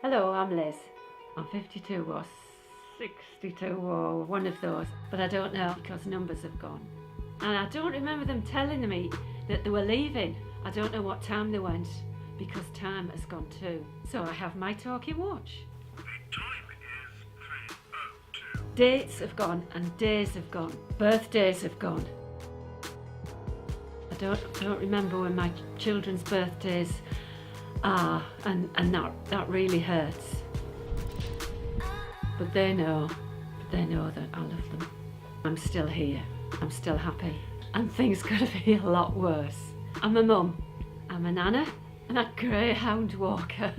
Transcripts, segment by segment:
Hello, I'm Liz. I'm 52 or 62 or one of those, but I don't know because numbers have gone. And I don't remember them telling me that they were leaving. I don't know what time they went because time has gone too. So I have my talking watch. The time is 3:02. Dates have gone and days have gone. Birthdays have gone. I don't remember when my children's birthdays are, and that really hurts. But they know that I love them. I'm still here. I'm still happy. And things could be a lot worse. I'm a mum. I'm a nana and a greyhound walker.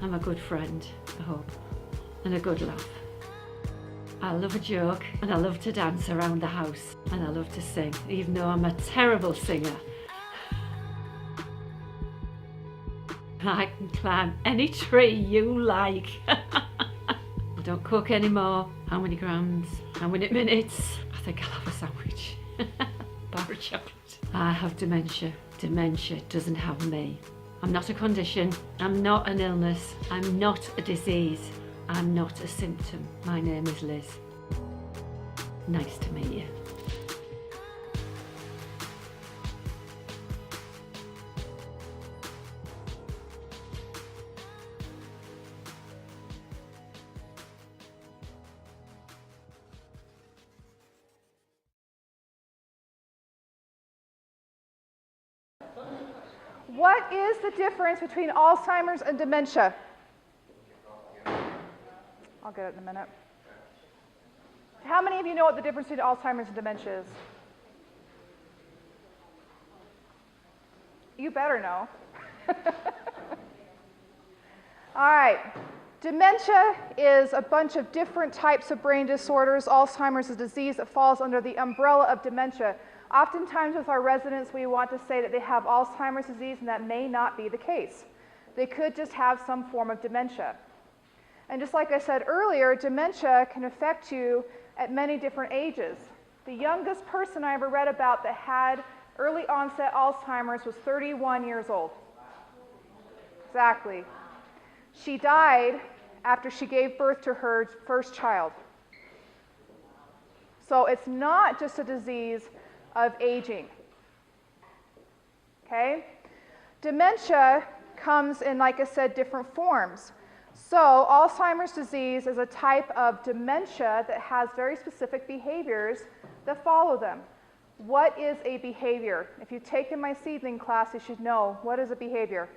I'm a good friend, I hope, and a good laugh. I love a joke and I love to dance around the house and I love to sing, even though I'm a terrible singer. I can climb any tree you like. I don't cook anymore. How many grams? How many minutes? I think I'll have a sandwich. Bar of chocolate. I have dementia. Dementia doesn't have me. I'm not a condition. I'm not an illness. I'm not a disease. I'm not a symptom. My name is Liz. Nice to meet you. What is the difference between Alzheimer's and dementia? I'll get it in a minute. How many of you know what the difference between Alzheimer's and dementia is? You better know. All right. Dementia is a bunch of different types of brain disorders. Alzheimer's is a disease that falls under the umbrella of dementia. Oftentimes with our residents, we want to say that they have Alzheimer's disease, and that may not be the case. They could just have some form of dementia. And just like I said earlier, dementia can affect you at many different ages. The youngest person I ever read about that had early onset Alzheimer's was 31 years old. Exactly. She died after she gave birth to her first child. So it's not just a disease of aging. Okay? Dementia comes in, like I said, different forms. So Alzheimer's disease is a type of dementia that has very specific behaviors that follow them. What is a behavior? If you've taken my seedling class, you should know, what is a behavior?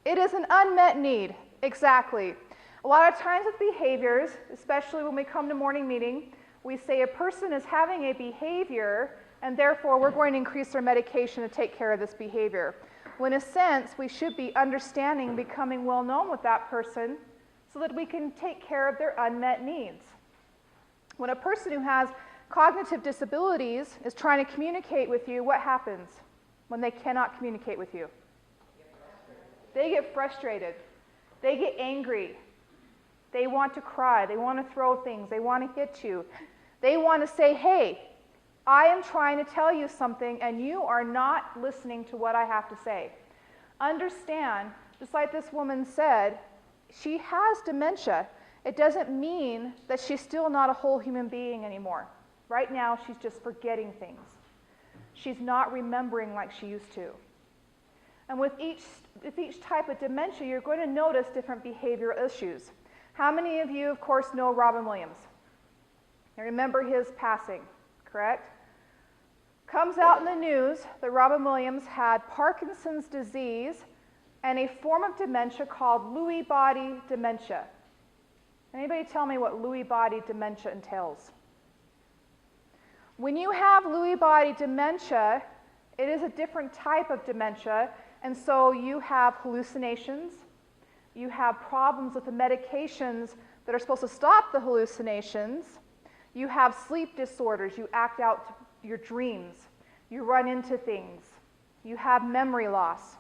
It is an unmet need, exactly. A lot of times with behaviors, especially when we come to morning meeting, we say a person is having a behavior and therefore we're going to increase their medication to take care of this behavior. When in a sense, we should be understanding and becoming well known with that person so that we can take care of their unmet needs. When a person who has cognitive disabilities is trying to communicate with you, what happens when they cannot communicate with you? They get frustrated. They get angry. They want to cry. They want to throw things. They want to hit you. They want to say, hey, I am trying to tell you something and you are not listening to what I have to say. Understand, just like this woman said, she has dementia. It doesn't mean that she's still not a whole human being anymore. Right now, she's just forgetting things. She's not remembering like she used to. And with each type of dementia, you're going to notice different behavioral issues. How many of you, of course, know Robin Williams? You remember his passing, correct? Comes out in the news that Robin Williams had Parkinson's disease and a form of dementia called Lewy body dementia. Anybody tell me what Lewy body dementia entails? When you have Lewy body dementia, it is a different type of dementia, and so you have hallucinations, you have problems with the medications that are supposed to stop the hallucinations, you have sleep disorders, you act out your dreams, you run into things, you have memory loss.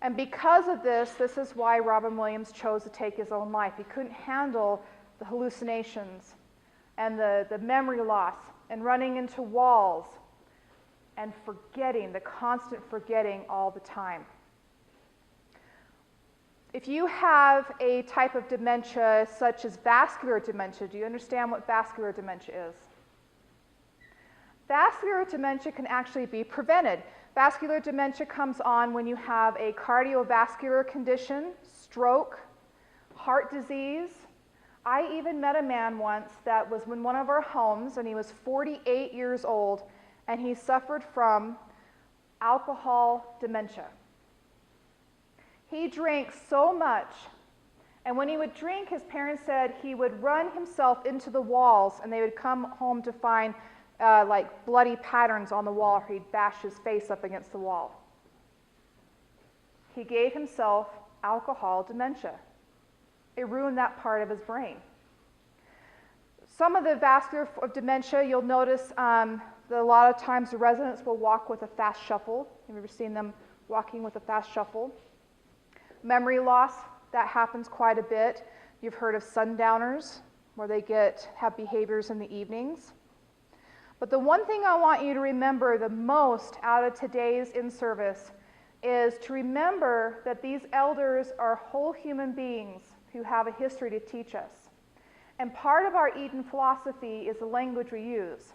And because of this, this is why Robin Williams chose to take his own life. He couldn't handle the hallucinations. and the memory loss and running into walls and forgetting, the constant forgetting all the time. If you have a type of dementia such as vascular dementia, do you understand what vascular dementia is? Vascular dementia can actually be prevented. Vascular dementia comes on when you have a cardiovascular condition, stroke, heart disease. I even met a man once that was in one of our homes, and he was 48 years old, and he suffered from alcohol dementia. He drank so much, and when he would drink, his parents said he would run himself into the walls, and they would come home to find like bloody patterns on the wall, or he'd bash his face up against the wall. He gave himself alcohol dementia. It ruined that part of his brain. Some of the vascular dementia, you'll notice that a lot of times the residents will walk with a fast shuffle. Have you ever seen them walking with a fast shuffle? Memory loss, that happens quite a bit. You've heard of sundowners, where they have behaviors in the evenings. But the one thing I want you to remember the most out of today's in-service is to remember that these elders are whole human beings who have a history to teach us. And part of our Eden philosophy is the language we use.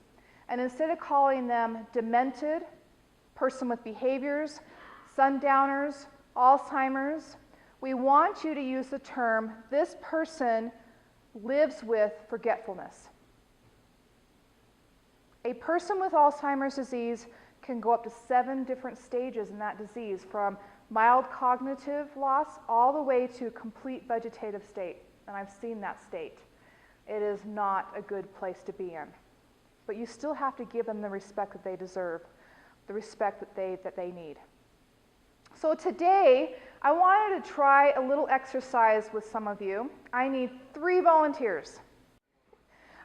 And instead of calling them demented, person with behaviors, sundowners, Alzheimer's, we want you to use the term, this person lives with forgetfulness. A person with Alzheimer's disease can go up to 7 different stages in that disease, from mild cognitive loss all the way to complete vegetative state. And I've seen that state. It is not a good place to be in. But you still have to give them the respect that they deserve, the respect that they need. So today, I wanted to try a little exercise with some of you. I need 3 volunteers.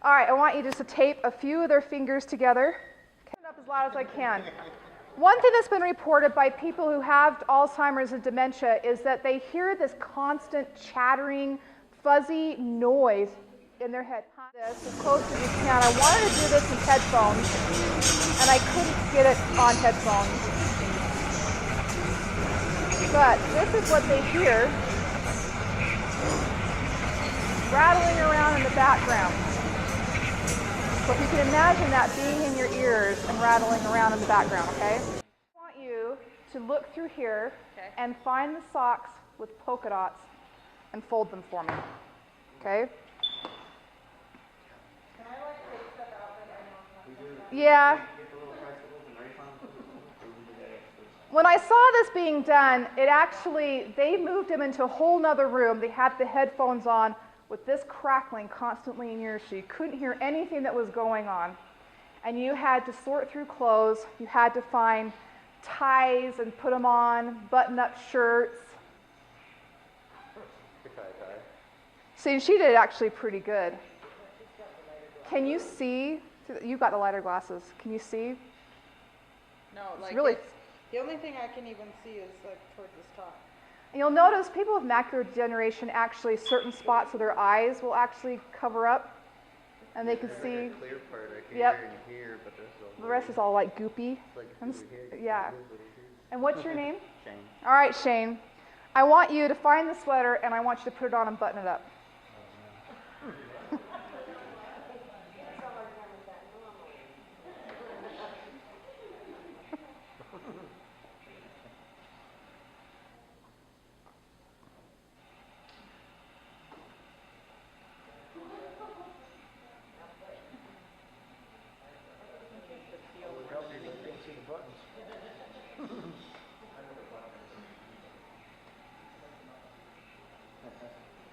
All right, I want you just to tape a few of their fingers together. Turn it up as loud as I can. One thing that's been reported by people who have Alzheimer's and dementia is that they hear this constant chattering, fuzzy noise in their head. This as close as you can. I wanted to do this with headphones, and I couldn't get it on headphones. But this is what they hear rattling around in the background. So if you can imagine that being in your ears and rattling around in the background, okay? I want you to look through here and find the socks with polka dots and fold them for me, okay? Can I take stuff out that I know? Yeah. When I saw this being done, they moved them into a whole nother room. They had the headphones on with this crackling constantly in your ears, so you couldn't hear anything that was going on. And you had to sort through clothes. You had to find ties and put them on, button-up shirts. See, she did actually pretty good. Can you see? You've got the lighter glasses. Can you see? No, like really. The only thing I can even see is like towards this top. And you'll notice people with macular degeneration, actually certain spots of their eyes will actually cover up, and they can see. The clear part I can Yep. hear and hear, but The rest is all like goopy. Yeah. And what's your name? Shane. All right, Shane. I want you to find the sweater, and I want you to put it on and button it up.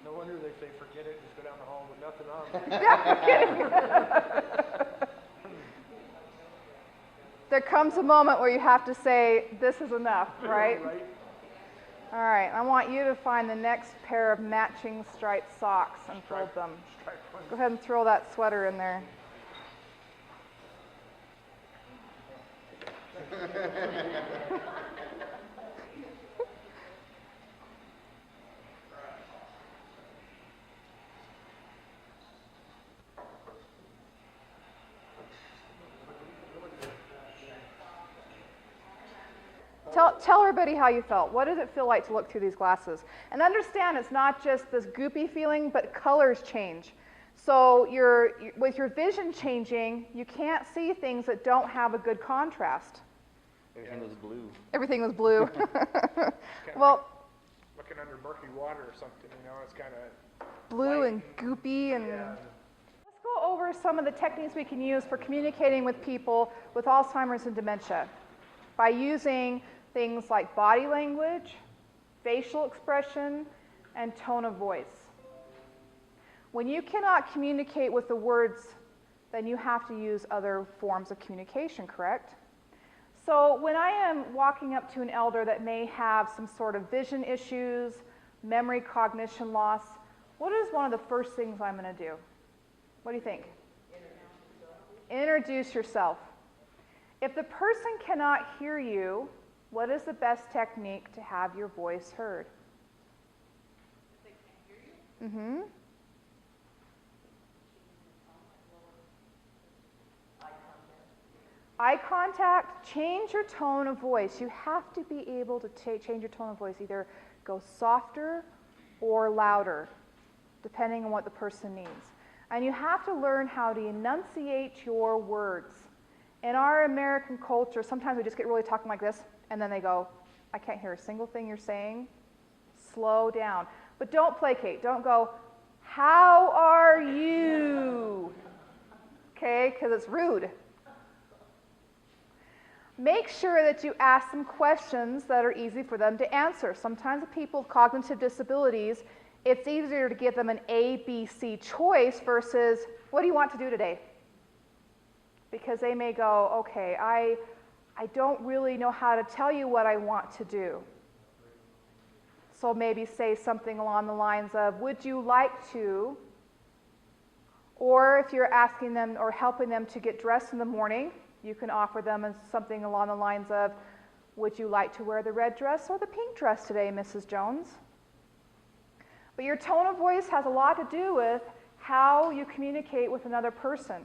No wonder they say forget it, just go down the hall with nothing on. There comes a moment where you have to say, this is enough, right? Right. All right, I want you to find the next pair of matching striped socks and fold them. Go ahead and throw that sweater in there. Tell everybody how you felt. What did it feel like to look through these glasses? And understand it's not just this goopy feeling, but colors change. So with your vision changing, you can't see things that don't have a good contrast. Everything was blue. Everything was blue. Kinda Well, like looking under murky water or something, you know, it's kind of blue and goopy and... yeah. Let's go over some of the techniques we can use for communicating with people with Alzheimer's and dementia by using things like body language, facial expression, and tone of voice. When you cannot communicate with the words, then you have to use other forms of communication, correct? So when I am walking up to an elder that may have some sort of vision issues, memory cognition loss, what is one of the first things I'm going to do? What do you think? Introduce yourself. If the person cannot hear you, what is the best technique to have your voice heard? If they can't hear you, Mm-hmm. Eye contact, change your tone of voice. You have to be able to change your tone of voice, either go softer or louder, depending on what the person needs. And you have to learn how to enunciate your words. In our American culture, sometimes we just get really talking like this, and then they go, I can't hear a single thing you're saying. Slow down. But don't placate. Don't go, how are you? Okay, because it's rude. Make sure that you ask them questions that are easy for them to answer. Sometimes with people with cognitive disabilities, it's easier to give them an A, B, C choice versus, what do you want to do today? Because they may go, okay, I don't really know how to tell you what I want to do. So maybe say something along the lines of, would you like to? Or if you're asking them or helping them to get dressed in the morning, you can offer them something along the lines of, would you like to wear the red dress or the pink dress today, Mrs. Jones? But your tone of voice has a lot to do with how you communicate with another person.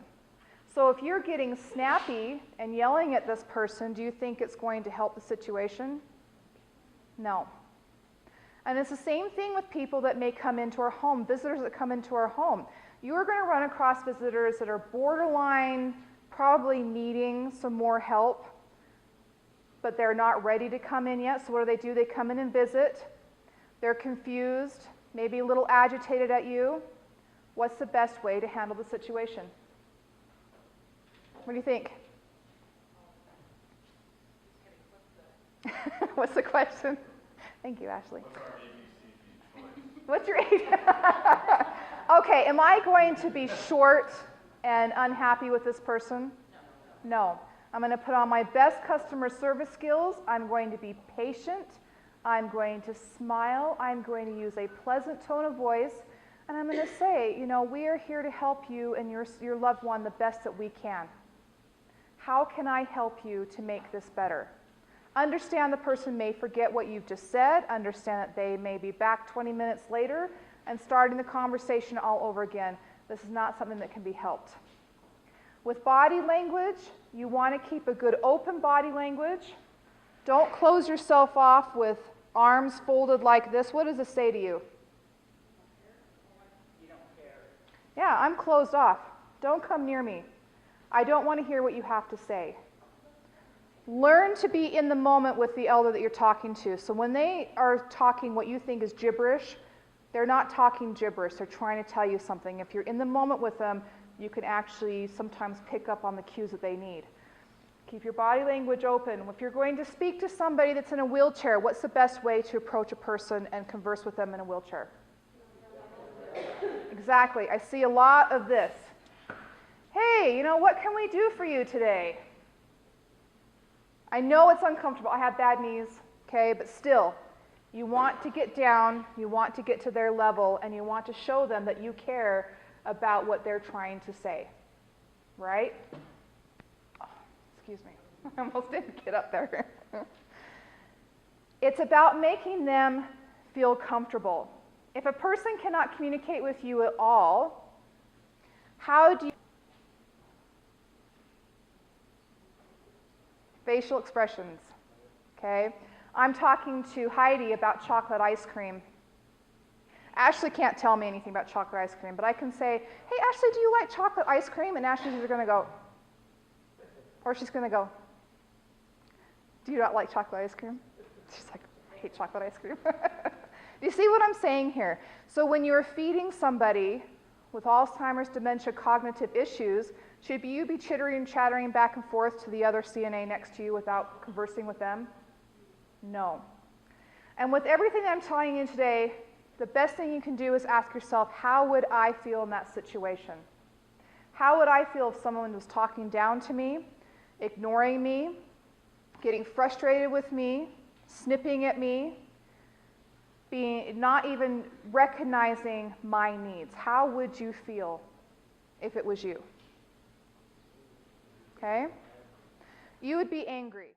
So if you're getting snappy and yelling at this person, do you think it's going to help the situation? No. And it's the same thing with people that may come into our home, visitors that come into our home. You're going to run across visitors that are borderline, probably needing some more help, but they're not ready to come in yet. So what do? They come in and visit. They're confused, maybe a little agitated at you. What's the best way to handle the situation? What do you think? What's the question? Thank you, Ashley. What's your ABC? Okay, am I going to be short and unhappy with this person? No. I'm going to put on my best customer service skills. I'm going to be patient. I'm going to smile. I'm going to use a pleasant tone of voice. And I'm going to say, you know, we are here to help you and your loved one the best that we can. How can I help you to make this better? Understand the person may forget what you've just said. Understand that they may be back 20 minutes later and starting the conversation all over again. This is not something that can be helped. With body language, you want to keep a good open body language. Don't close yourself off with arms folded like this. What does this say to you? you don't care. Yeah, I'm closed off. Don't come near me. I don't want to hear what you have to say. Learn to be in the moment with the elder that you're talking to. So when they are talking what you think is gibberish, they're not talking gibberish. They're trying to tell you something. If you're in the moment with them, you can actually sometimes pick up on the cues that they need. Keep your body language open. If you're going to speak to somebody that's in a wheelchair, what's the best way to approach a person and converse with them in a wheelchair? Exactly. I see a lot of this. Hey, you know, what can we do for you today? I know it's uncomfortable. I have bad knees, okay, but still, you want to get down, you want to get to their level, and you want to show them that you care about what they're trying to say, right? Oh, excuse me, I almost didn't get up there. It's about making them feel comfortable. If a person cannot communicate with you at all, how do you... Facial expressions. okay? I'm talking to Heidi about chocolate ice cream. Ashley can't tell me anything about chocolate ice cream, but I can say, hey, Ashley, do you like chocolate ice cream? And Ashley's either going to go, or she's going to go, do you not like chocolate ice cream? She's like, I hate chocolate ice cream. Do you see what I'm saying here? So when you're feeding somebody with Alzheimer's, dementia, cognitive issues, should you be chittering and chattering back and forth to the other CNA next to you without conversing with them? No. And with everything that I'm telling you today, the best thing you can do is ask yourself, how would I feel in that situation? How would I feel if someone was talking down to me, ignoring me, getting frustrated with me, snipping at me, not even recognizing my needs? How would you feel if it was you? Okay? You would be angry.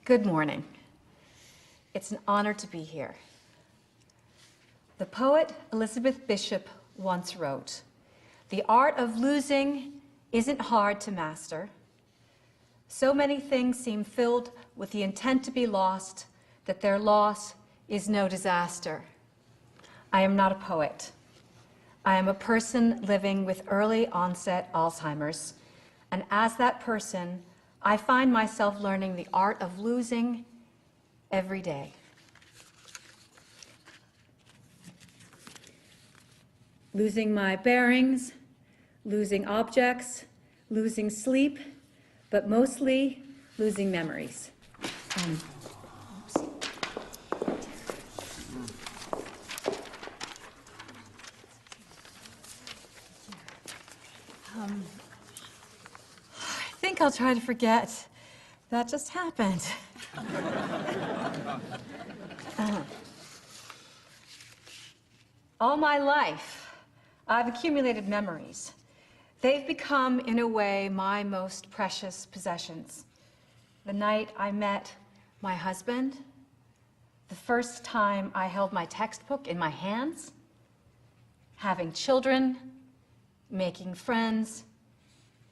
Good morning. It's an honor to be here. The poet Elizabeth Bishop once wrote, "The art of losing isn't hard to master. So many things seem filled with the intent to be lost that their loss is no disaster." I am not a poet. I am a person living with early onset Alzheimer's, and as that person, I find myself learning the art of losing every day. Losing my bearings, losing objects, losing sleep, but mostly losing memories. I think I'll try to forget. That just happened. All my life, I've accumulated memories. They've become, in a way, my most precious possessions. The night I met my husband, the first time I held my textbook in my hands, having children, making friends,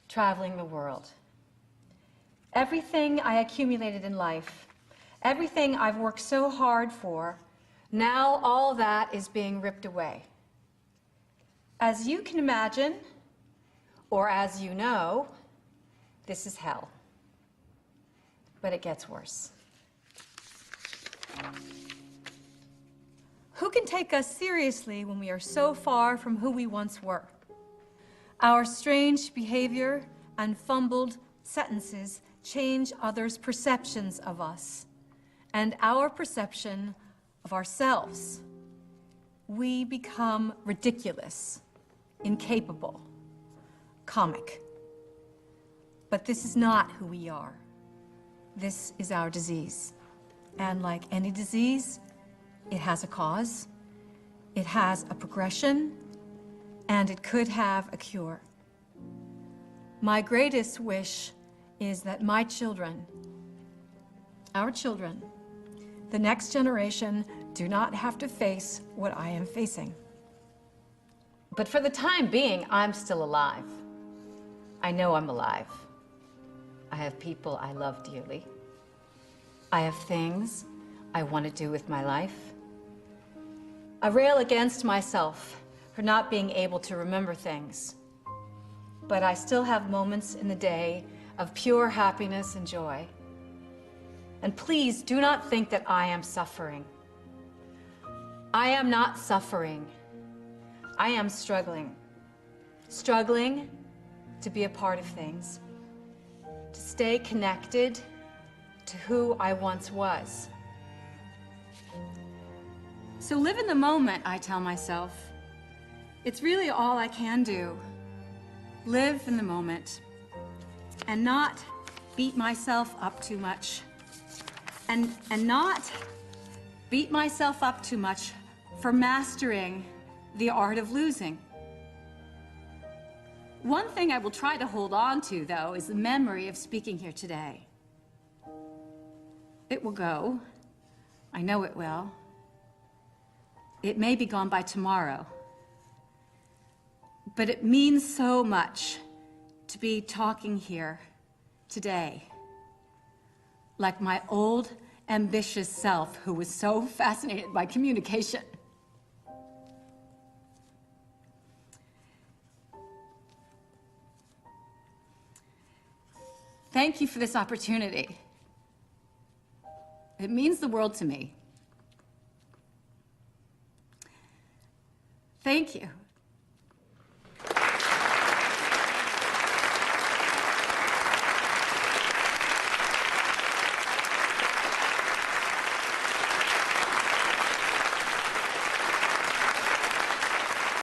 traveling the world. Everything I accumulated in life, everything I've worked so hard for, now all that is being ripped away. As you can imagine, or as you know, this is hell. But it gets worse. Who can take us seriously when we are so far from who we once were? Our strange behavior and fumbled sentences change others' perceptions of us and our perception of ourselves. We become ridiculous, incapable, comic. But this is not who we are. This is our disease. And like any disease, it has a cause, it has a progression, and it could have a cure. My greatest wish is that my children, our children, the next generation, do not have to face what I am facing. But for the time being, I'm still alive. I know I'm alive. I have people I love dearly. I have things I want to do with my life. I rail against myself for not being able to remember things. But I still have moments in the day of pure happiness and joy. And please do not think that I am suffering. I am not suffering. I am struggling. Struggling to be a part of things, to stay connected to who I once was. So live in the moment, I tell myself. It's really all I can do. Live in the moment and not beat myself up too much. And not beat myself up too much for mastering the art of losing. One thing I will try to hold on to, though, is the memory of speaking here today. It will go. I know it will. It may be gone by tomorrow. But it means so much to be talking here today, like my old, ambitious self who was so fascinated by communication. Thank you for this opportunity. It means the world to me.